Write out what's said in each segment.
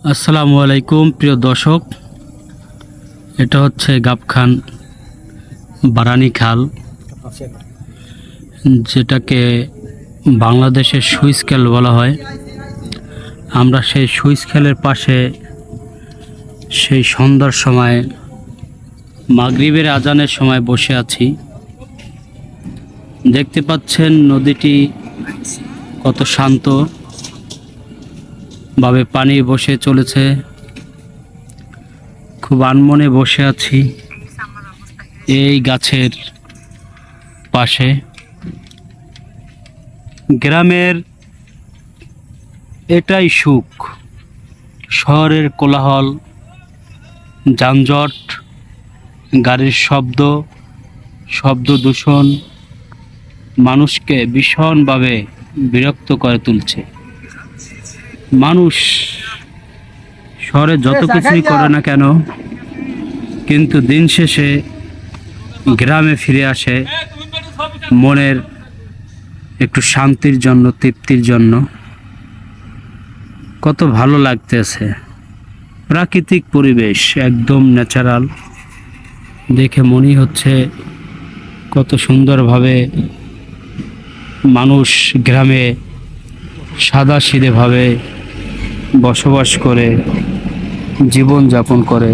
আসসালামু আলাইকুম প্রিয় দর্শক, এটা হচ্ছে গাবখান বারানী খাল, যেটাকে বাংলাদেশের সুইচ খাল বলা হয়। আমরা সেই সুইচ খালের পাশে সেই সন্ধ্যার সময় মাগরিবের আজানের সময় বসে আছি। দেখতে পাচ্ছেন নদীটি কত শান্ত ভাবে পানি বসে চলেছে। খুব আনমনে বসে আছি এই গাছের পাশে। গ্রামের এটাই সুখ। শহরের কোলাহল, যানজট, গাড়ির শব্দ দূষণ মানুষকে ভীষণভাবে বিরক্ত করে তুলছে। মানুষ শহরে যত কিছুই করে না কেন, কিন্তু দিন শেষে গ্রামে ফিরে আসে মনের একটু শান্তির জন্য, তৃপ্তির জন্য। কত ভালো লাগতেছে, প্রাকৃতিক পরিবেশ একদম ন্যাচারাল। দেখে মনে হচ্ছে কত সুন্দরভাবে মানুষ গ্রামে সাদাসিধেভাবে বসবাস করে, জীবন যাপন করে।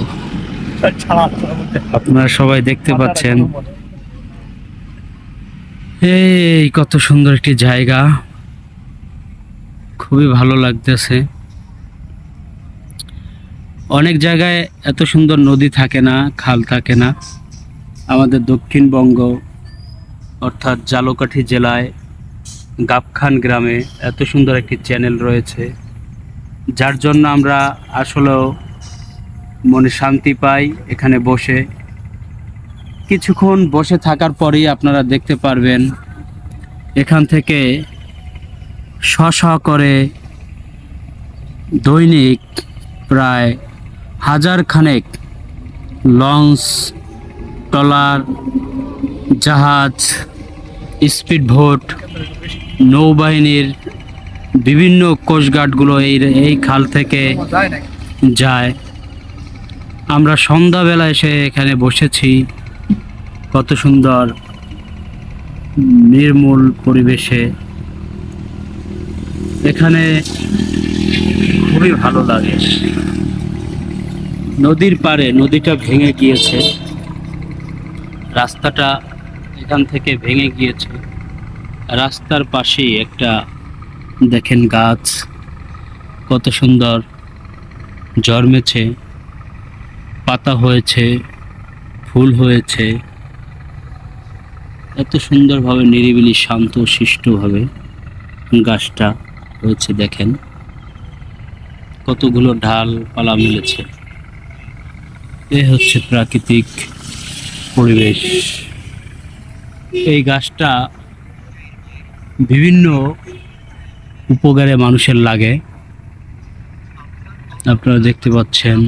আপনারা সবাই দেখতে পাচ্ছেন এই কত সুন্দর একটি জায়গা, খুবই ভালো লাগতেছে। অনেক জায়গায় এত সুন্দর নদী থাকে না, খাল থাকে না। আমাদের দক্ষিণবঙ্গ অর্থাৎ ঝালকাঠি জেলায় গাবখান গ্রামে এত সুন্দর একটি চ্যানেল রয়েছে, যার জন্য আমরা আসলেও মনে শান্তি পাই। এখানে বসে কিছুক্ষণ বসে থাকার পরেই আপনারা দেখতে পারবেন এখান থেকে শ করে দৈনিক প্রায় হাজার খানেক লঞ্চ, ট্রলার, জাহাজ, স্পিডবোট, নৌবাহিনীর বিভিন্ন কোস্টগার্ডগুলো এই খাল থেকে যায়। আমরা সন্ধ্যাবেলা এসে এখানে বসেছি, কত সুন্দর নির্মল পরিবেশে। এখানে খুবই ভালো লাগে। নদীর পাড়ে নদীটা ভেঙে গিয়েছে, রাস্তাটা এখান থেকে ভেঙে গিয়েছে। রাস্তার পাশেই একটা দেখেন গাছ কত সুন্দর জন্মেছে, পাতা হয়েছে, ফুল হয়েছে। এত সুন্দরভাবে নিরিবিলি শান্ত শিষ্টভাবে গাছটা হয়েছে। দেখেন কতগুলো ডালপালা মিলেছে। এ হচ্ছে প্রাকৃতিক পরিবেশ। এই গাছটা বিভিন্ন উপকারে মানুষের লাগে, আপনারা দেখতে পাচ্ছেন।